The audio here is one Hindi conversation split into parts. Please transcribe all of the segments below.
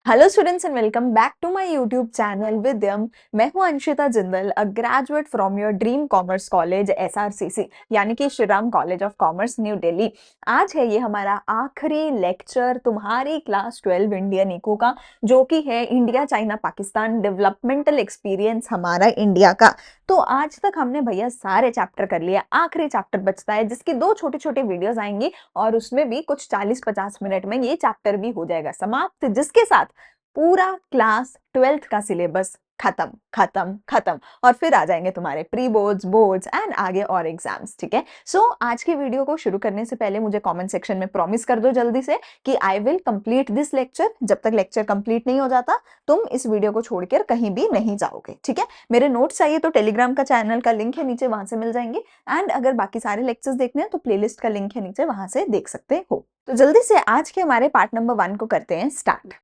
Hello students and welcome back to my YouTube channel Vidyam. मैं हूं Anshita Jindal, a graduate from your dream commerce college SRCC, यानी कि Shri Ram college of commerce new Delhi. आज है ये हमारा आखिरी लेक्चर तुम्हारी क्लास 12 इंडियन इको का, जो कि है India China Pakistan developmental experience हमारा इंडिया का। तो आज तक हमने भैया सारे चैप्टर कर लिया, आखिरी चैप्टर बचता है जिसकी दो छोटे छोटे वीडियोस आएंगी और उसमें भी कुछ 40-50 मिनट में ये चैप्टर भी हो जाएगा समाप्त, जिसके साथ पूरा क्लास 12th का सिलेबस खत्म खत्म खत्म। और फिर आ जाएंगे तुम्हारे प्री बोर्ड्स, बोर्ड्स एंड आगे और एग्जाम्स। ठीक है, सो आज की वीडियो को शुरू करने से पहले मुझे कमेंट सेक्शन में प्रॉमिस कर दो जल्दी से कि I will complete this lecture. जब तक लेक्चर कंप्लीट नहीं हो जाता तुम इस वीडियो को छोड़कर कहीं भी नहीं जाओगे। ठीक है, मेरे नोट्स चाहिए तो टेलीग्राम का चैनल का लिंक है नीचे, वहां से मिल जाएंगे। एंड अगर बाकी सारे लेक्चर्स देखने हैं तो प्लेलिस्ट का लिंक है नीचे, वहां से देख सकते हो। तो जल्दी से आज के हमारे पार्ट नंबर 1 को करते हैं स्टार्ट।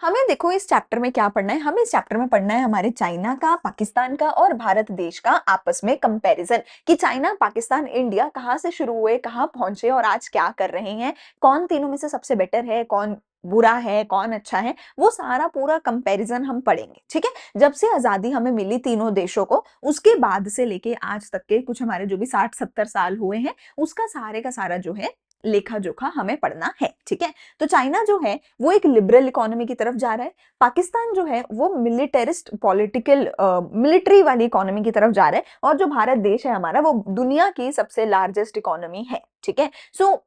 हमें देखो इस चैप्टर में क्या पढ़ना है। हमें इस चैप्टर में पढ़ना है हमारे चाइना का, पाकिस्तान का और भारत देश का आपस में कंपैरिजन, कि चाइना, पाकिस्तान, इंडिया कहाँ से शुरू हुए, कहाँ पहुंचे और आज क्या कर रहे हैं, कौन तीनों में से सबसे बेटर है, कौन बुरा है, कौन अच्छा है, वो सारा पूरा कंपैरिजन हम पढ़ेंगे। ठीक है, जब से आजादी हमें मिली तीनों देशों को, उसके बाद से लेके आज तक के कुछ हमारे जो भी 60-70 साल हुए हैं, उसका सारे का सारा जो है लेखा जोखा हमें पढ़ना है। ठीक है, तो चाइना जो है वो एक लिबरल इकोनॉमी की तरफ जा रहा है, पाकिस्तान जो है वो मिलिटरिस्ट पॉलिटिकल मिलिट्री वाली इकोनॉमी की तरफ जा रहा है, और जो भारत देश है हमारा वो दुनिया की सबसे लार्जेस्ट इकोनॉमी है। ठीक है, सो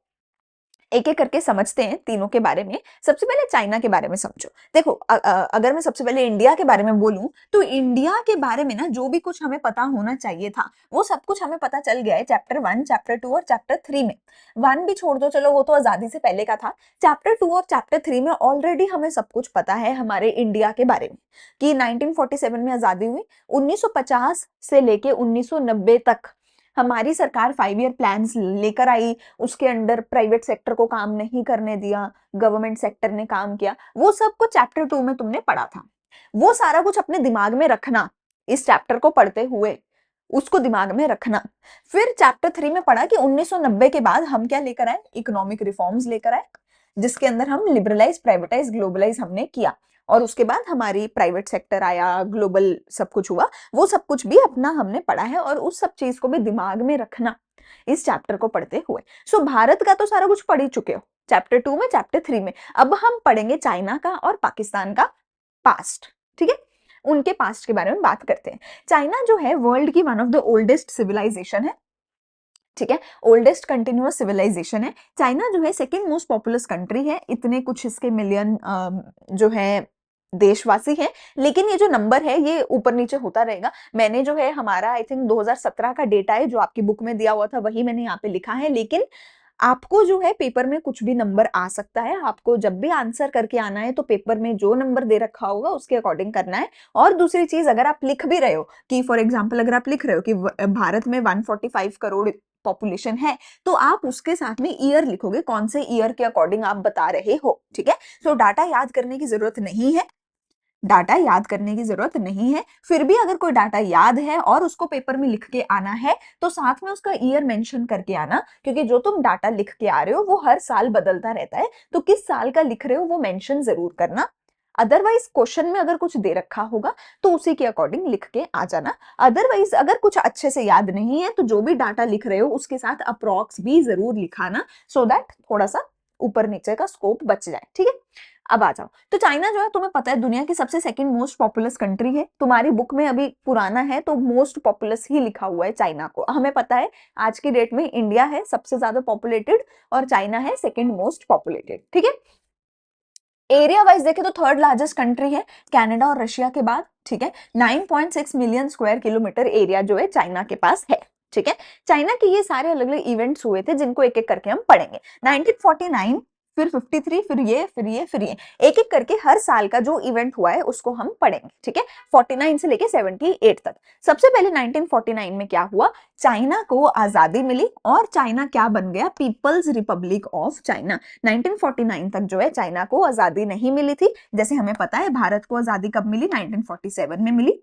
एक एक करके समझते हैं तीनों के बारे में। सबसे पहले चाइना के बारे में समझो। देखो अगर मैं सबसे पहले इंडिया के बारे में बोलूं तो इंडिया के बारे में ना जो भी कुछ हमें पता होना चाहिए था वो सब कुछ हमें पता चल गया है चैप्टर 1, चैप्टर 2 और चैप्टर 3 में। 1 भी छोड़ दो, चलो वो तो आजादी से पहले का था। चैप्टर 2 और चैप्टर 3 में ऑलरेडी हमें सब कुछ पता है हमारे इंडिया के बारे में, कि 1947 में आजादी हुई, 1950 से लेके 1990 तक हमारी सरकार 5 ईयर प्लान्स लेकर आई, उसके अंडर प्राइवेट सेक्टर को काम नहीं करने दिया, गवर्नमेंट सेक्टर ने काम किया। वो सब कुछ चैप्टर 2 में तुमने पढ़ा था। वो सारा कुछ अपने दिमाग में रखना, इस चैप्टर को पढ़ते हुए उसको दिमाग में रखना। फिर चैप्टर 3 में पढ़ा कि 1990 के बाद हम क्या लेकर आए, इकोनॉमिक रिफॉर्म्स लेकर आए, जिसके अंदर हम लिबरलाइज, प्राइवेटाइज, ग्लोबलाइज हमने किया। और उसके बाद हमारी प्राइवेट सेक्टर आया, ग्लोबल सब कुछ हुआ। वो सब कुछ भी अपना हमने पढ़ा है और उस सब चीज को भी दिमाग में रखना इस चैप्टर को पढ़ते हुए। सो भारत का तो सारा कुछ पढ़ ही चुके हो चैप्टर 2 में, चैप्टर 3 में। अब हम पढ़ेंगे चाइना का और पाकिस्तान का पास्ट। ठीक है, उनके पास्ट के बारे में बात करते हैं। चाइना जो है वर्ल्ड की one of the oldest civilization है। ठीक है, ओल्डेस्ट कंटिन्यूअस सिविलाइजेशन है। चाइना जो है सेकेंड मोस्ट पॉपुलस कंट्री है, इतने कुछ इसके मिलियन जो है देशवासी हैं। लेकिन ये जो नंबर है ये ऊपर नीचे होता रहेगा। मैंने जो है हमारा आई थिंक 2017 का डेटा है जो आपकी बुक में दिया हुआ था, वही मैंने यहाँ पे लिखा है। लेकिन आपको जो है पेपर में कुछ भी नंबर आ सकता है, आपको जब भी आंसर करके आना है तो पेपर में जो नंबर दे रखा होगा उसके अकॉर्डिंग करना है। और दूसरी चीज, अगर आप लिख भी रहे हो कि फॉर एग्जांपल अगर आप लिख रहे हो कि भारत में 145 करोड़ पॉपुलेशन है, तो आप उसके साथ में ईयर लिखोगे, कौन से ईयर के अकॉर्डिंग आप बता रहे हो। ठीक है, सो डाटा याद करने की जरूरत नहीं है, डाटा याद करने की जरूरत नहीं है। फिर भी अगर कोई डाटा याद है और उसको पेपर में लिख के आना है तो साथ में उसका ईयर मेंशन करके आना, क्योंकि जो तुम डाटा लिख के आ रहे हो वो हर साल बदलता रहता है, तो किस साल का लिख रहे हो वो मेंशन जरूर करना। अदरवाइज क्वेश्चन में अगर कुछ दे रखा होगा तो उसी के अकॉर्डिंग लिख के आ जाना। अदरवाइज अगर कुछ अच्छे से याद नहीं है तो जो भी डाटा लिख रहे हो उसके साथ अप्रॉक्स भी जरूर लिखाना, सो दैट थोड़ा सा ऊपर नीचे का स्कोप बच जाए। ठीक है, अब आ जाओ। तो चाइना जो है तुम्हें पता है दुनिया की सबसे सेकंड मोस्ट पॉपुलस कंट्री है। तुम्हारी बुक में अभी पुराना है तो मोस्ट पॉपुलस ही लिखा हुआ है चाइना को। हमें पता है आज की डेट में इंडिया है सबसे ज्यादा पॉपुलेटेड और चाइना है सेकंड मोस्ट पॉपुलेटेड। ठीक है, एरिया वाइज देखें तो थर्ड लार्जेस्ट कंट्री है कनाडा और रशिया के बाद। ठीक है, 9.6 मिलियन स्क्वायर किलोमीटर एरिया जो है चाइना के पास है। ठीक है, चाइना के ये सारे अलग अलग इवेंट्स हुए थे जिनको एक एक करके हम पढ़ेंगे। 1949, फिर 53, फिर ये फिर ये फिर ये, एक एक करके हर साल का जो इवेंट हुआ है उसको हम पढ़ेंगे। ठीक है, 49 से लेके 78 तक। सबसे पहले 1949 में क्या हुआ, चाइना को आजादी मिली और चाइना क्या बन गया, पीपल्स रिपब्लिक ऑफ चाइना। 1949 तक जो है चाइना को आजादी नहीं मिली थी। जैसे हमें पता है भारत को आजादी कब मिली, 1947 में मिली।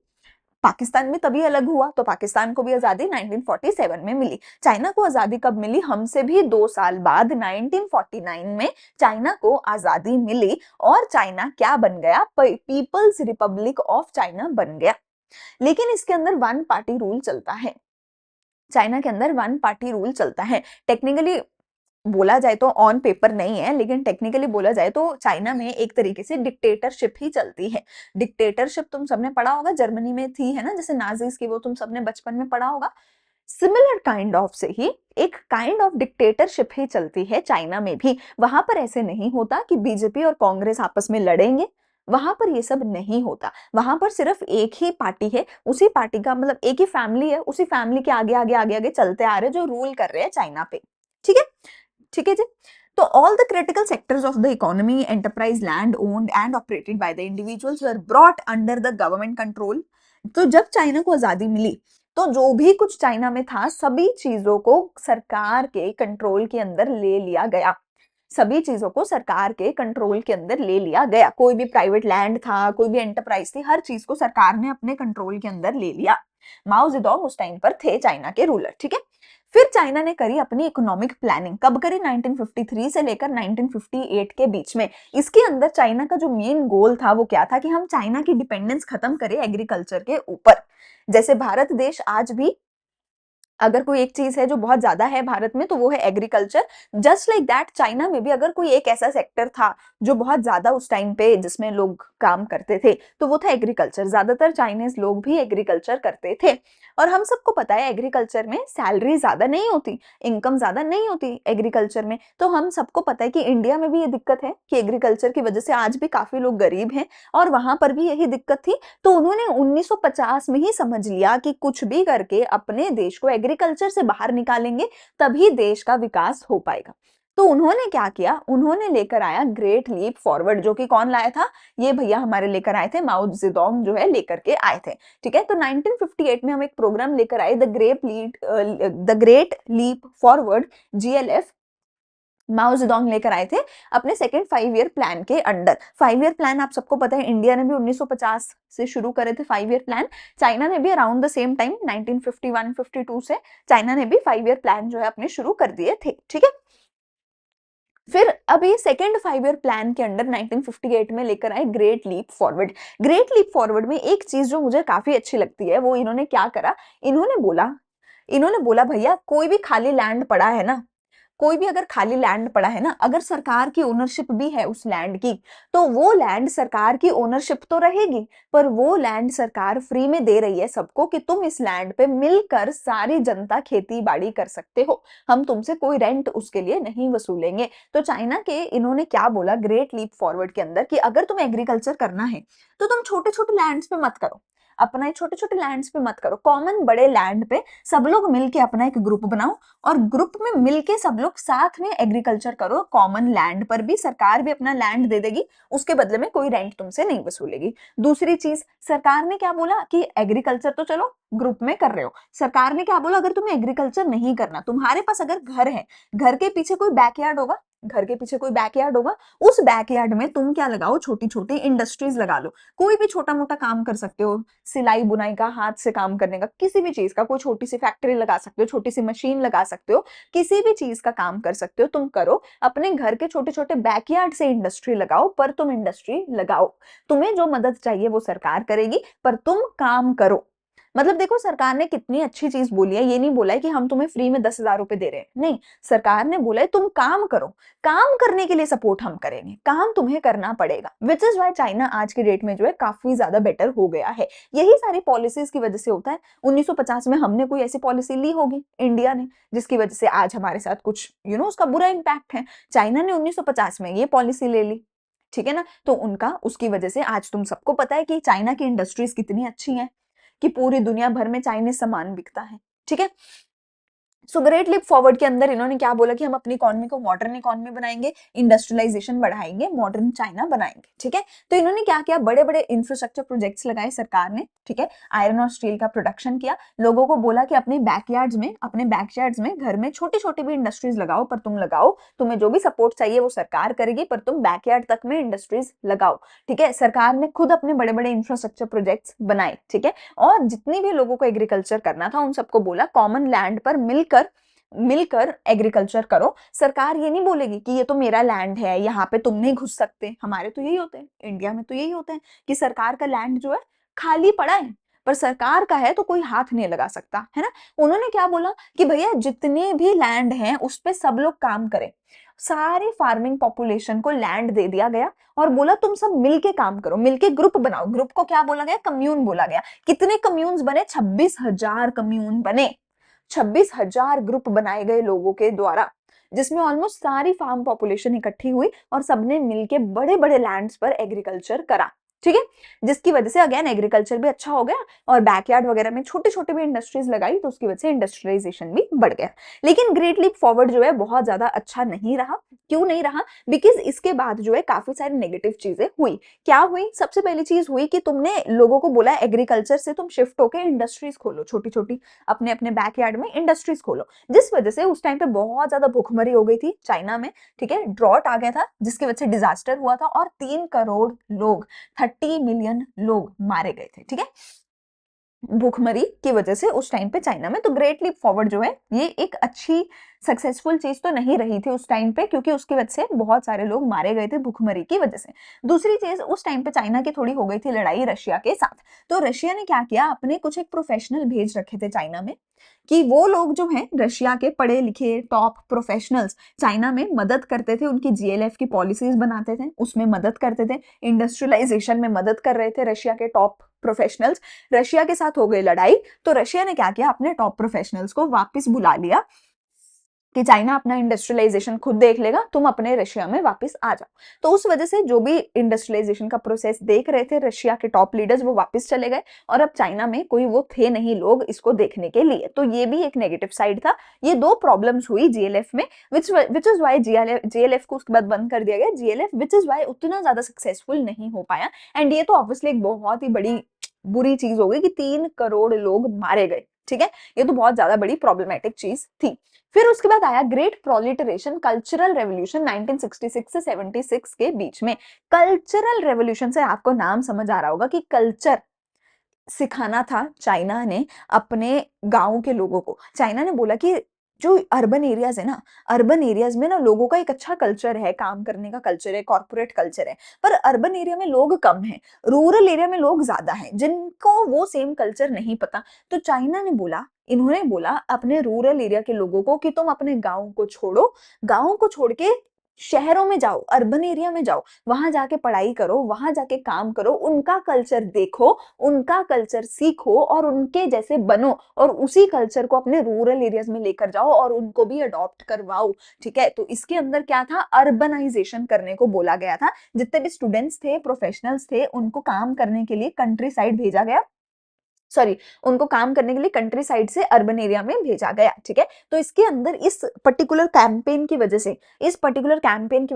पाकिस्तान में तभी अलग हुआ, तो पाकिस्तान को भी आजादी 1947 में मिली। चाइना को आजादी कब मिली? हमसे भी 2 साल बाद 1949 में चाइना को आजादी मिली और चाइना क्या बन गया? पीपल्स रिपब्लिक ऑफ चाइना बन गया। लेकिन इसके अंदर वन पार्टी रूल चलता है। चाइना के अंदर वन पार्टी रूल चलता है। टेक्निकली बोला जाए तो ऑन पेपर नहीं है, लेकिन टेक्निकली बोला जाए तो चाइना में एक तरीके से डिक्टेटरशिप ही चलती है। डिक्टेटरशिप तुम सबने पढ़ा होगा, जर्मनी में थी, है ना, जैसे नाजीज की, वो तुम सबने बचपन में पढ़ा होगा। सिमिलर काइंड ऑफ से ही एक काइंड ऑफ डिक्टेटरशिप ही चलती है चाइना में भी। वहां पर ऐसे नहीं होता कि बीजेपी और कांग्रेस आपस में लड़ेंगे, वहां पर ये सब नहीं होता। वहां पर सिर्फ एक ही पार्टी है, उसी पार्टी का मतलब एक ही फैमिली है, उसी फैमिली के आगे आगे आगे आगे चलते आ रहे जो रूल कर रहे हैं चाइना पे। ठीक है, ठीक है जी। तो all the critical sectors of the economy, enterprise, land owned and operated by the individuals were brought under the government control. तो जब चाइना को आजादी मिली तो जो भी कुछ चाइना में था सभी चीजों को सरकार के कंट्रोल के अंदर ले लिया गया। सभी चीजों को सरकार के कंट्रोल के अंदर ले लिया गया। कोई भी प्राइवेट लैंड था, कोई भी एंटरप्राइज थी, हर चीज को सरकार ने अपने कंट्रोल के अंदर ले लिया। माओ जेडोंग उस टाइम पर थे चाइना के रूलर। ठीक है, फिर चाइना ने करी अपनी इकोनॉमिक प्लानिंग। कब करी? 1953 से लेकर 1958 के बीच में। इसके अंदर चाइना का जो मेन गोल था वो क्या था कि हम चाइना की डिपेंडेंस खत्म करें एग्रीकल्चर के ऊपर। जैसे भारत देश आज भी अगर कोई एक चीज है जो बहुत ज्यादा है भारत में तो वो है agriculture. Just like that China में भी अगर कोई एक ऐसा सेक्टर था जो बहुत ज्यादा उस टाइम पे जिसमें लोग काम करते थे तो वो था एग्रीकल्चर। ज्यादातर चाइनीज लोग भी एग्रीकल्चर करते थे। और हम सबको पता है एग्रीकल्चर में सैलरी ज्यादा नहीं होती, इनकम ज्यादा नहीं होती एग्रीकल्चर में। तो हम सबको पता है कि इंडिया में भी ये दिक्कत है कि एग्रीकल्चर की वजह से आज भी काफी लोग गरीब हैं, और वहां पर भी यही दिक्कत थी। तो उन्होंने 1950 में ही समझ लिया कि कुछ भी करके अपने देश को एग्रीकल्चर से बाहर निकालेंगे तभी देश का विकास हो पाएगा। तो उन्होंने क्या किया? उन्होंने लेकर आया ग्रेट लीप फॉरवर्ड, जो कि कौन लाया था? ये भैया हमारे लेकर आए थे, माओ जेडोंग जो है लेकर के आए थे। ठीक है, तो 1958 में हम एक प्रोग्राम लेकर आए, the great leap forward, GLF। Mao Zedong लेकर आए थे अपने सेकेंड 5 ईयर प्लान के अंडर। 5 ईयर प्लान आप सबको पता है इंडिया ने भी 1950 से शुरू करे थे 5 ईयर प्लान। चाइना ने भी अराउंड द सेम टाइम 1951-52 से चाइना ने भी 5 ईयर प्लान जो है अपने शुरू कर दिए थे। ठीक है, फिर अभी सेकेंड 5 ईयर प्लान के अंडर 1958 में लेकर आए great leap forward. Great leap forward में एक चीज जो मुझे काफी अच्छी लगती है वो इन्होंने क्या करा, इन्होंने बोला भैया कोई भी खाली लैंड पड़ा है ना, कोई भी अगर खाली लैंड पड़ा है ना, अगर सरकार की ओनरशिप भी है उस लैंड की, तो वो लैंड सरकार की ओनरशिप तो रहेगी, पर वो लैंड सरकार फ्री में दे रही है सबको कि तुम इस लैंड पे मिलकर सारी जनता खेती बाड़ी कर सकते हो, हम तुमसे कोई रेंट उसके लिए नहीं वसूलेंगे। तो चाइना के इन्होंने क्या बोला ग्रेट लीप फॉरवर्ड के अंदर कि अगर तुम्हें एग्रीकल्चर करना है तो तुम छोटे छोटे लैंड्स पे मत करो, अपना छोटे छोटे लैंड्स पे मत करो, कॉमन बड़े लैंड पे सब लोग मिलके अपना एक ग्रुप बनाओ और ग्रुप में मिलके सब लोग साथ में एग्रीकल्चर करो। कॉमन लैंड पर भी सरकार भी अपना लैंड दे देगी, उसके बदले में कोई रेंट तुमसे नहीं वसूलेगी। दूसरी चीज सरकार ने क्या बोला कि एग्रीकल्चर तो चलो ग्रुप में कर रहे हो, सरकार ने क्या बोला अगर तुम्हें एग्रीकल्चर नहीं करना, तुम्हारे पास अगर घर है, घर के पीछे कोई बैकयार्ड होगा, घर के पीछे कोई बैकयार्ड होगा, उस बैकयार्ड में तुम क्या लगाओ, छोटी छोटी इंडस्ट्रीज लगा लो। कोई भी छोटा मोटा काम कर सकते हो, सिलाई बुनाई का, हाथ से काम करने का, किसी भी चीज का, कोई छोटी सी फैक्ट्री लगा सकते हो, छोटी सी मशीन लगा सकते हो, किसी भी चीज का काम कर सकते हो, तुम करो। अपने घर के छोटे छोटे बैकयार्ड से इंडस्ट्री लगाओ, पर तुम इंडस्ट्री लगाओ, तुम्हें जो मदद चाहिए वो सरकार करेगी, पर तुम काम करो। मतलब देखो सरकार ने कितनी अच्छी चीज बोली है, ये नहीं बोला है कि हम तुम्हें फ्री में 10,000 रुपए दे रहे हैं, नहीं, सरकार ने बोला है तुम काम करो, काम करने के लिए सपोर्ट हम करेंगे, काम तुम्हें करना पड़ेगा। विच इज वाई चाइना आज के डेट में जो है काफी ज्यादा बेटर हो गया है। यही सारी पॉलिसीज की वजह से होता है। 1950 में हमने कोई ऐसी पॉलिसी ली होगी इंडिया ने जिसकी वजह से आज हमारे साथ कुछ उसका बुरा इंपैक्ट है। चाइना ने 1950 में ये पॉलिसी ले ली, ठीक है ना, तो उनका उसकी वजह से आज तुम सबको पता है कि चाइना की इंडस्ट्रीज कितनी अच्छी हैं, कि पूरी दुनिया भर में चाइनीज सामान बिकता है। ठीक है, सो ग्रेट लीप फॉरवर्ड के अंदर इन्होंने क्या बोला कि हम अपनी इकोनॉमी को मॉडर्न इकोनॉमी बनाएंगे, इंडस्ट्रियलाइजेशन बढ़ाएंगे, मॉडर्न चाइना बनाएंगे, ठीक है। तो इन्होंने क्या किया, बड़े बड़े इंफ्रास्ट्रक्चर प्रोजेक्ट्स लगाए सरकार ने, ठीक है। आयरन और स्टील का प्रोडक्शन किया, लोगों को बोला कि अपने बैकयार्ड्स में घर में छोटी छोटी भी इंडस्ट्रीज लगाओ, पर तुम लगाओ, तुम्हें जो भी सपोर्ट चाहिए वो सरकार करेगी, पर तुम बैकयार्ड तक में इंडस्ट्रीज लगाओ, ठीक है। सरकार ने खुद अपने बड़े बड़े इंफ्रास्ट्रक्चर प्रोजेक्ट्स बनाए, ठीक है। और जितनी भी लोगों को एग्रीकल्चर करना था उन सबको बोला कॉमन लैंड पर मिलकर मिलकर एग्रीकल्चर करो। सरकार ये नहीं बोलेगी कि ये तो मेरा लैंड है, यहाँ पे तुम नहीं घुस सकते। हमारे तो यही होते हैं, इंडिया में तो यही होता है कि सरकार का लैंड जो है खाली पड़ा है, पर सरकार का है तो कोई हाथ नहीं लगा सकता, है ना। उन्होंने क्या बोला कि भैया जितने भी लैंड हैं उस पे सब लोग काम करें। सारे फार्मिंग पॉपुलेशन को लैंड दे दिया गया और बोला तुम सब मिलके काम करो, मिलके ग्रुप बनाओ। ग्रुप को क्या बोला गया, कम्यून बोला गया। कितने कम्यून्स बने, 26,000 कम्यून बने। 26,000 ग्रुप बनाए गए लोगों के द्वारा, जिसमें ऑलमोस्ट सारी फार्म पॉपुलेशन इकट्ठी हुई और सबने मिलके बड़े बड़े लैंड्स पर एग्रीकल्चर करा, ठीक है। जिसकी वजह से अगेन एग्रीकल्चर भी अच्छा हो गया और बैकयार्ड वगैरह में छोटे छोटे भी इंडस्ट्रीज लगाई, तो उसकी वजह से इंडस्ट्रियलाइजेशन भी बढ़ गया। लेकिन ग्रेट लीप फॉरवर्ड जो है बहुत ज्यादा अच्छा नहीं रहा। क्यों नहीं रहा, बिकॉज इसके बाद जो है काफी सारी नेगेटिव चीजें हुई। क्या हुई, सबसे पहली चीज हुई कि तुमने लोगों को बोला एग्रीकल्चर से तुम शिफ्ट होकर इंडस्ट्रीज खोलो, छोटी छोटी अपने अपने बैकयार्ड में इंडस्ट्रीज खोलो। जिस वजह से उस टाइम पे बहुत ज्यादा भूखमरी हो गई थी चाइना में, ठीक है। ड्रॉट आ गया था जिसकी वजह से डिजास्टर हुआ था और 3 करोड़ लोग, 30 मिलियन लोग मारे गए थे, ठीक है, भूखमरी की वजह से उस टाइम पे चाइना में। तो ग्रेट लीप फॉरवर्ड जो है ये एक अच्छी सक्सेसफुल चीज तो नहीं रही थी उस टाइम पे, क्योंकि उसकी वजह से बहुत सारे लोग मारे गए थे भूखमरी की वजह से। दूसरी चीज, उस टाइम पे चाइना की थोड़ी हो गई थी लड़ाई रशिया के साथ। तो रशिया ने क्या किया, अपने कुछ एक प्रोफेशनल भेज रखे थे चाइना में कि वो लोग जो हैं रशिया के पढ़े लिखे टॉप प्रोफेशनल्स चाइना में मदद करते थे, उनकी जीएलएफ की पॉलिसीज बनाते थे, उसमें मदद करते थे, इंडस्ट्रियलाइजेशन में मदद कर रहे थे रशिया के टॉप प्रोफेशनल्स। रशिया के साथ हो गई लड़ाई, तो रशिया ने क्या किया, अपने टॉप प्रोफेशनल्स को वापस बुला लिया कि चाइना अपना इंडस्ट्रियलाइजेशन खुद देख लेगा, तुम अपने रशिया में वापस आ जाओ। तो उस वजह से जो भी इंडस्ट्रियलाइजेशन का प्रोसेस देख रहे थे रशिया के टॉप लीडर्स, वो वापस चले गए और अब चाइना में कोई वो थे नहीं लोग इसको देखने के लिए। तो ये भी एक नेगेटिव साइड था। ये दो प्रॉब्लम्स हुई जीएलएफ में, विच इज वाई जीएलएफ को उसके बाद बंद कर दिया गया। जीएलएफ विच इज वाई उतना ज्यादा सक्सेसफुल नहीं हो पाया। एंड ये तो ऑब्वियसली एक बहुत ही बड़ी बुरी चीज हो गई कि 3 करोड़ लोग मारे गए, ठीक है। ये तो बहुत ज्यादा बड़ी प्रॉब्लमेटिक चीज थी। फिर उसके बाद आया ग्रेट प्रोलिटरेशन कल्चरल रेवोल्यूशन 1966 से 76 के बीच में। कल्चरल रेवोल्यूशन से आपको नाम समझ आ रहा होगा कि कल्चर सिखाना था चाइना ने अपने गांव के लोगों को। चाइना ने बोला कि जो अर्बन एरियाज है ना, अर्बन एरियाज में ना लोगों का एक अच्छा कल्चर है, काम करने का कल्चर है, कॉर्पोरेट कल्चर है, पर अर्बन एरिया में लोग कम हैं, रूरल एरिया में लोग ज्यादा हैं जिनको वो सेम कल्चर नहीं पता। तो चाइना ने बोला, इन्होंने बोला अपने रूरल एरिया के लोगों को कि तुम अपने गांव को छोड़ो, गांव को छोड़ के शहरों में जाओ, अर्बन एरिया में जाओ, वहां जाके पढ़ाई करो, वहां जाके काम करो, उनका कल्चर देखो, उनका कल्चर सीखो और उनके जैसे बनो, और उसी कल्चर को अपने रूरल एरियाज में लेकर जाओ और उनको भी अडॉप्ट करवाओ, ठीक है। तो इसके अंदर क्या था, अर्बनाइजेशन करने को बोला गया था। जितने भी स्टूडेंट्स थे, प्रोफेशनल्स थे, उनको काम करने के लिए कंट्री साइड भेजा गया, सॉरी, उनको काम करने के लिए कंट्री साइड से अर्बन एरिया में भेजा गया, ठीक है। तो इसके अंदर इस पर्टिकुलर कैंपेन की वजह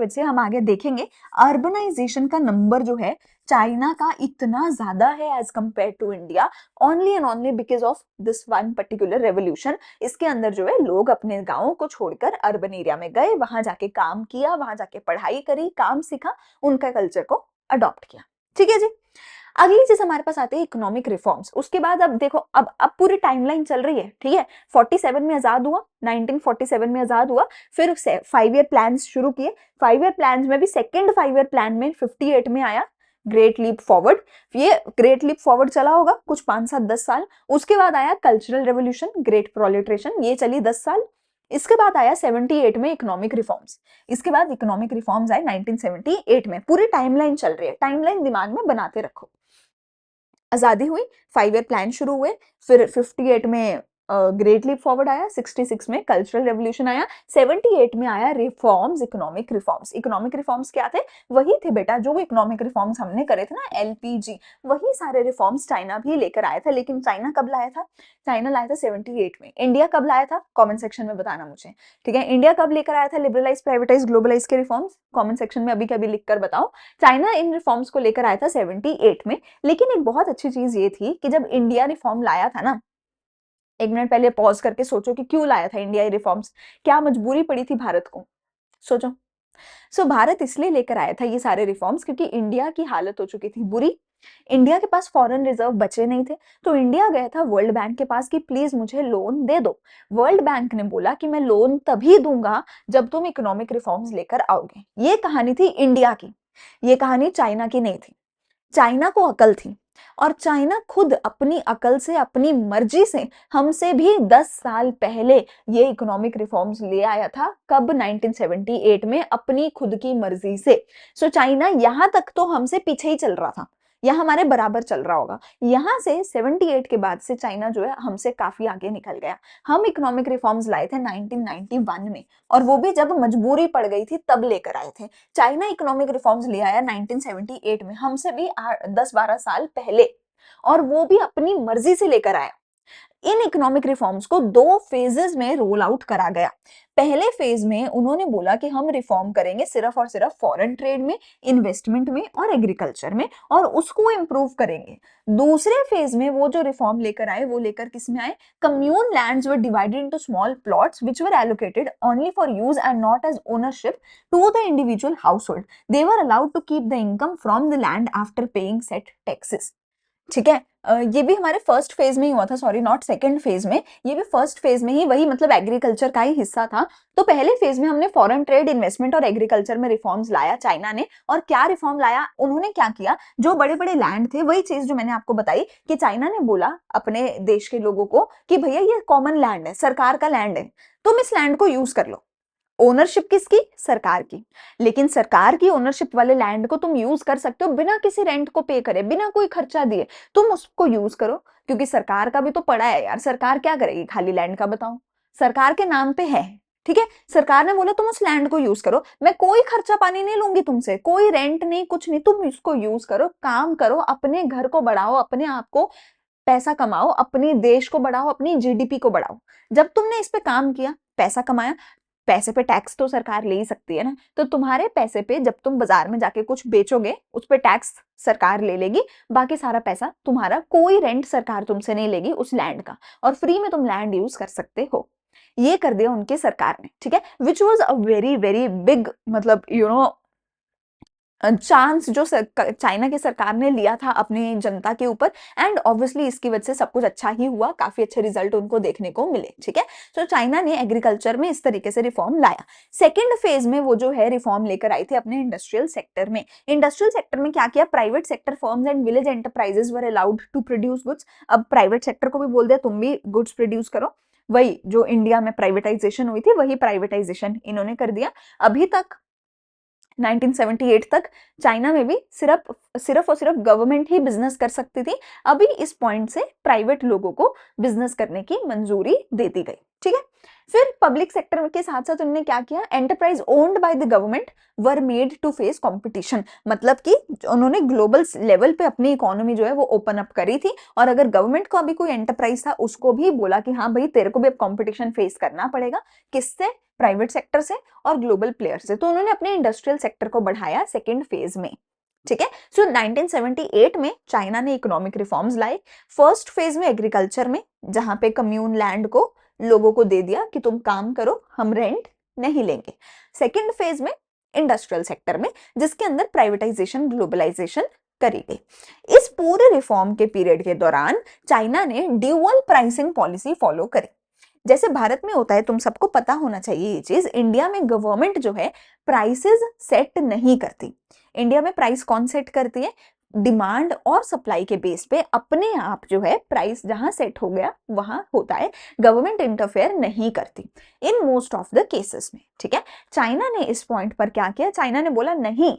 से, हम आगे देखेंगे अर्बनाइजेशन का नंबर जो है चाइना का इतना ज्यादा है as compare to India, only and only because of this one particular revolution. इसके अंदर जो है लोग अपने गांवों को छोड़कर अर्बन एरिया में गए, वहां जाके काम किया, वहां जाके पढ़ाई करी, काम सीखा, उनका कल्चर को अडॉप्ट किया, ठीक है जी। अगली चीज हमारे पास आती है इकोनॉमिक रिफॉर्म्स। उसके बाद अब देखो, अब पूरी टाइमलाइन चल रही है, ठीक है। 47 में आजाद हुआ, 1947 में आजाद हुआ, फिर 5 ईयर प्लान शुरू किए। 5 ईयर प्लान में भी सेकेंड 5 ईयर प्लान में 58 में आया ग्रेट लीप फॉरवर्ड। ये ग्रेट लीप फॉरवर्ड चला होगा कुछ 5-7-10 साल। उसके बाद आया कल्चरल रेवोल्यूशन, ग्रेट प्रोलिटरेशन, ये चली 10 साल। इसके बाद आया 78 में इकोनॉमिक रिफॉर्म्स। इसके बाद इकोनॉमिक रिफॉर्म्स आए 1978 में। पूरी टाइमलाइन चल रही है, टाइमलाइन दिमाग में बनाते रखो। आजादी हुई, 5 ईयर प्लान शुरू हुए, फिर 58 में ग्रेट लीप फॉरवर्ड आया, 66 में कल्चरल रेवोल्यूशन आया, 78 में आया reforms, economic reforms. Economic reforms क्या थे? वही थे बेटा जो इकोनॉमिक रिफॉर्म्स हमने करे थे ना, एलपीजी, वही सारे रिफॉर्म्स चाइना भी लेकर आया था। लेकिन चाइना कब लाया था? चाइना लाया था 78 में। इंडिया कब लाया था? कमेंट सेक्शन में बताना मुझे, ठीक है। इंडिया कब लेकर आया था लिबरलाइज, प्राइवेटाइज, ग्लोबलाइज के रिफॉर्म्स? कमेंट सेक्शन में अभी कभी लिखकर बताओ। चाइना इन रिफॉर्म्स को लेकर आया था 78 में। लेकिन एक बहुत अच्छी चीज ये थी कि जब इंडिया रिफॉर्म लाया था ना, एक मिनट पहले पॉज करके सोचो कि क्यों लाया था इंडिया ये रिफॉर्म्स, क्या मजबूरी पड़ी थी भारत को? सोचो। भारत इसलिए लेकर आया था ये सारे रिफॉर्म्स क्योंकि इंडिया की हालत हो चुकी थी बुरी। इंडिया के पास फॉरेन रिजर्व बचे नहीं थे, तो इंडिया गया था वर्ल्ड बैंक के पास कि प्लीज मुझे लोन दे दो। वर्ल्ड बैंक ने बोला कि मैं लोन तभी दूंगा जब तुम इकोनॉमिक रिफॉर्म्स लेकर आओगे। ये कहानी थी इंडिया की, ये कहानी चाइना की नहीं थी। चाइना को अकल थी और चाइना खुद अपनी अकल से, अपनी मर्जी से हमसे भी 10 साल पहले ये इकोनॉमिक रिफॉर्म्स ले आया था। कब? 1978 में, अपनी खुद की मर्जी से। चाइना यहां तक तो हमसे पीछे ही चल रहा था, या हमारे बराबर चल रहा होगा। यहां से 78 के बाद से चाइना जो है हमसे काफी आगे निकल गया। हम इकोनॉमिक रिफॉर्म्स लाए थे 1991 में, और वो भी जब मजबूरी पड़ गई थी तब लेकर आए थे। चाइना इकोनॉमिक रिफॉर्म्स ले आया 1978 में, हमसे भी 10-12 साल पहले, और वो भी अपनी मर्जी से लेकर आया। इन इकोनॉमिक रिफॉर्म्स को 2 फेजेस में रोल आउट करा गया। पहले फेज में उन्होंने बोला कि हम रिफॉर्म करेंगे सिर्फ और सिर्फ फॉरेन ट्रेड में, इन्वेस्टमेंट में और एग्रीकल्चर में, और उसको इंप्रूव करेंगे। दूसरे फेज में वो जो रिफॉर्म लेकर आए, वो लेकर किस में आए? Commune lands were divided into small plots which were allocated only for use and not as ownership to the individual household. They were allowed to keep the income from the land after paying set taxes. ठीक है। ये भी हमारे फर्स्ट फेज में ही हुआ था, सॉरी नॉट सेकंड फेज में, ये भी फर्स्ट फेज में ही, वही मतलब एग्रीकल्चर का ही हिस्सा था। तो पहले फेज में हमने फॉरेन ट्रेड, इन्वेस्टमेंट और एग्रीकल्चर में रिफॉर्म्स लाया चाइना ने। और क्या रिफॉर्म लाया उन्होंने? क्या किया? जो बड़े बड़े लैंड थे, वही चीज जो मैंने आपको बताई कि चाइना ने बोला अपने देश के लोगों को कि भैया ये कॉमन लैंड है, सरकार का लैंड है, तुम इस लैंड को यूज कर लो। ओनरशिप किसकी? सरकार की। लेकिन सरकार की ओनरशिप वाले लैंड को तुम यूज कर सकते हो बिना किसी रेंट को पे करे, बिना कोई खर्चा दिए, तुम उसको यूज करो। क्योंकि सरकार का भी तो पड़ा है यार, सरकार क्या करेगी खाली लैंड का? बताओ, सरकार के नाम पे है, ठीक है। सरकार ने बोला तुम उस लैंड को यूज करो, मैं कोई खर्चा पानी नहीं लूंगी तुमसे, कोई रेंट नहीं, कुछ नहीं, तुम उसको यूज करो, काम करो, अपने घर को बढ़ाओ, अपने आप को पैसा कमाओ, अपने देश को बढ़ाओ, अपनी जीडीपी को बढ़ाओ। जब तुमने इस पे काम किया, पैसा कमाया, पैसे पे टैक्स तो सरकार ले ही सकती है ना, तो तुम्हारे पैसे पे जब तुम बाजार में जाके कुछ बेचोगे, उस पे टैक्स सरकार ले लेगी, बाकी सारा पैसा तुम्हारा, कोई रेंट सरकार तुमसे नहीं लेगी उस लैंड का, और फ्री में तुम लैंड यूज कर सकते हो। ये कर दिया उनकी सरकार ने, ठीक है। Which was a very very big, मतलब चांस जो चाइना की सरकार ने लिया था अपनी जनता के ऊपर, एंड ऑब्वियसली इसकी वजह से सब कुछ अच्छा ही हुआ, काफी अच्छे रिजल्ट उनको देखने को मिले, ठीक है। तो चाइना ने एग्रीकल्चर में इस तरीके से रिफॉर्म लाया। सेकेंड फेज में वो जो है रिफॉर्म लेकर आई थी अपने इंडस्ट्रियल सेक्टर में। इंडस्ट्रियल सेक्टर में क्या किया? Private sector firms and village enterprises were allowed to produce goods. अब प्राइवेट सेक्टर को भी बोल दिया तुम भी गुड्स प्रोड्यूस करो। वही जो इंडिया में प्राइवेटाइजेशन हुई थी, वही प्राइवेटाइजेशन इन्होंने कर दिया। अभी तक 1978 तक चाइना में भी सिर्फ और सिर्फ गवर्नमेंट ही बिजनेस कर सकती थी। अभी इस पॉइंट से प्राइवेट लोगों को बिजनेस करने की मंजूरी दे दी गई, ठीक है। फिर पब्लिक सेक्टर के साथ साथ उन्होंने क्या किया? Enterprise owned by the government were made to face competition. मतलब कि उन्होंने ग्लोबल लेवल पे अपनी इकोनॉमी जो है वो ओपन अप करी थी, और अगर गवर्नमेंट को अभी कोई एंटरप्राइज था उसको भी बोला कि हाँ भाई तेरे को भी अब कंपटीशन फेस करना पड़ेगा। किससे? प्राइवेट सेक्टर से और ग्लोबल प्लेयर से। तो उन्होंने अपने इंडस्ट्रियल सेक्टर को बढ़ाया सेकेंड फेज में, ठीक है। 1978 में चाइना ने इकोनॉमिक रिफॉर्म्स लाए। फर्स्ट फेज में एग्रीकल्चर में, जहां पे कम्यून लैंड को लोगों को दे दिया कि तुम काम करो, हम रेंट नहीं लेंगे। सेकेंड फेज में इंडस्ट्रियल सेक्टर में, जिसके अंदर प्राइवेटाइजेशन, ग्लोबलाइजेशन करी गई। इस पूरे रिफॉर्म के पीरियड के दौरान चाइना ने ड्यूअल प्राइसिंग पॉलिसी फॉलो करी। जैसे भारत में होता है, तुम सबको पता होना चाहिए ये चीज, इंडिया में गवर्नमेंट जो है प्राइसेस सेट नहीं करती। इंडिया में प्राइस कौन सेट करती है? डिमांड और सप्लाई के बेस पे अपने आप जो है प्राइस जहां सेट हो गया वहां होता है, गवर्नमेंट इंटरफेयर नहीं करती in most of the cases में, ठीक है। चाइना ने इस पॉइंट पर क्या किया? चाइना ने बोला नहीं,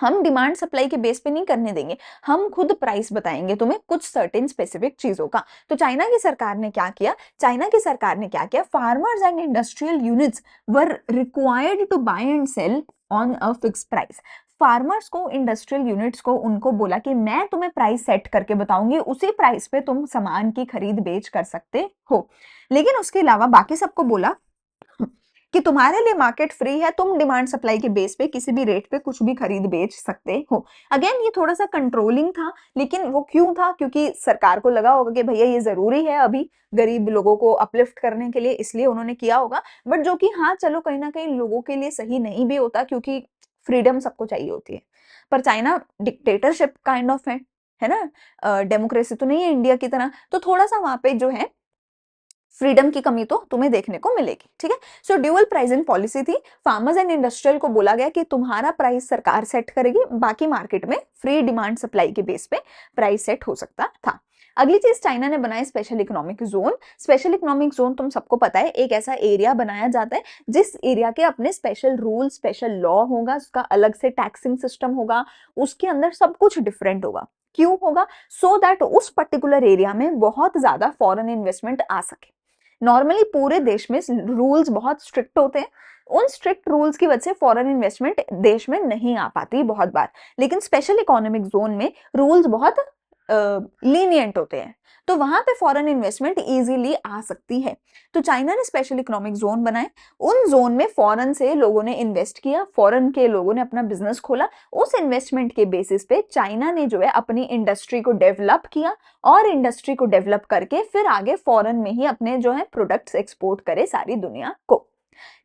हम डिमांड सप्लाई के बेस पे नहीं करने देंगे, हम खुद प्राइस बताएंगे तुम्हें कुछ सर्टेन स्पेसिफिक चीजों का। तो चाइना की सरकार ने क्या किया, farmers and industrial units were required to buy and sell on a fix price. Farmers को, इंडस्ट्रियल यूनिट्स को, उनको बोला कि मैं तुम्हें प्राइस सेट करके बताऊंगी, उसी प्राइस पे तुम सामान की खरीद बेच कर सकते हो। लेकिन उसके अलावा बाकी सबको बोला कि तुम्हारे लिए मार्केट फ्री है, तुम डिमांड सप्लाई के बेस पे किसी भी रेट पे कुछ भी खरीद बेच सकते हो। अगेन ये थोड़ा सा कंट्रोलिंग था, लेकिन वो क्यों था, क्योंकि सरकार को लगा होगा कि भैया ये जरूरी है अभी गरीब लोगों को अपलिफ्ट करने के लिए, इसलिए उन्होंने किया होगा। बट जो कि हाँ चलो कहीं ना कहीं लोगों के लिए सही नहीं भी होता, क्योंकि फ्रीडम सबको चाहिए होती है। पर चाइना डिक्टेटरशिप काइंड ऑफ है ना, डेमोक्रेसी तो नहीं है इंडिया की तरह, तो थोड़ा सा वहां पे जो है फ्रीडम की कमी तो तुम्हें देखने को मिलेगी। ठीक है, सो ड्यूअल प्राइसिंग पॉलिसी थी। फार्मर्स एंड इंडस्ट्रियल को बोला गया कि तुम्हारा प्राइस सरकार सेट करेगी, बाकी मार्केट में फ्री डिमांड सप्लाई के बेस पे प्राइस सेट हो सकता था। अगली चीज चाइना ने बनाई special economic zone. Special economic zone तुम सबको पता है, एक ऐसा एरिया बनाया जाता है जिस एरिया के अपने स्पेशल रूल, स्पेशल लॉ होगा, उसका अलग से टैक्सिंग सिस्टम होगा, उसके अंदर सब कुछ डिफरेंट होगा। क्यों होगा? सो दैट उस पर्टिकुलर एरिया में बहुत ज्यादा फॉरेन इन्वेस्टमेंट आ सके। नॉर्मली पूरे देश में रूल्स बहुत स्ट्रिक्ट होते हैं, उन स्ट्रिक्ट रूल्स की वजह से फॉरेन इन्वेस्टमेंट देश में नहीं आ पाती बहुत बार। लेकिन स्पेशल इकोनॉमिक जोन में रूल्स बहुत लीनियंट होते हैं, तो वहां पे फॉरेन इन्वेस्टमेंट इजीली आ सकती है। तो चाइना ने स्पेशल इकोनॉमिक जोन बनाए, उन जोन में फॉरेन से लोगों ने इन्वेस्ट किया, फॉरेन के लोगों ने अपना बिजनेस खोला, उस इन्वेस्टमेंट के बेसिस पे चाइना ने जो है अपनी इंडस्ट्री को डेवलप किया, और इंडस्ट्री को डेवलप करके फिर आगे फॉरेन में ही अपने जो है प्रोडक्ट्स एक्सपोर्ट करे सारी दुनिया को।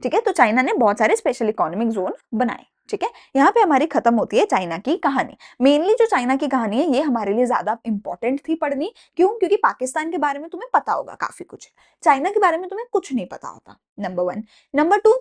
ठीक है, तो चाइना ने बहुत सारे स्पेशल इकोनॉमिक जोन बनाए। ठीक है, यहाँ पे हमारी खत्म होती है चाइना की कहानी। मेनली जो चाइना की कहानी है ये हमारे लिए ज्यादा इंपॉर्टेंट थी पढ़नी। क्यों? क्योंकि पाकिस्तान के बारे में तुम्हें पता होगा काफी कुछ, चाइना के बारे में तुम्हें कुछ नहीं पता होता, number one. Number two,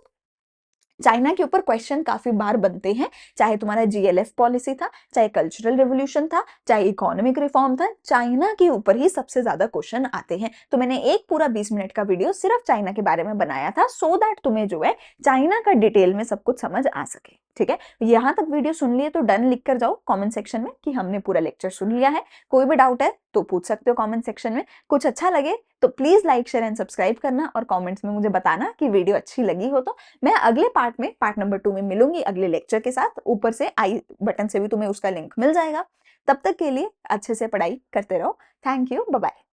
China के ऊपर क्वेश्चन काफी बार बनते हैं, चाहे तुम्हारा जीएलएफ पॉलिसी था, चाहे कल्चरल रिवोल्यूशन था, चाहे इकोनॉमिक रिफॉर्म था, चाइना के ऊपर ही सबसे ज्यादा क्वेश्चन आते हैं। तो मैंने एक पूरा 20 मिनट का वीडियो सिर्फ चाइना के बारे में बनाया था, सो दैट तुम्हें जो है चाइना का डिटेल में सब कुछ समझ आ सके। ठीक है, यहाँ तक वीडियो सुन लिए तो डन लिख कर जाओ कमेंट सेक्शन में कि हमने पूरा लेक्चर सुन लिया है। कोई भी डाउट है तो पूछ सकते हो कमेंट सेक्शन में। कुछ अच्छा लगे तो please like, share and subscribe करना, और कमेंट्स में मुझे बताना कि वीडियो अच्छी लगी हो तो। मैं अगले पार्ट में, पार्ट नंबर 2 में मिलूंगी अगले लेक्चर के साथ। ऊपर से आई बटन से भी तुम्हें उसका लिंक मिल जाएगा। तब तक के लिए अच्छे से पढ़ाई करते रहो। Thank you, bye bye.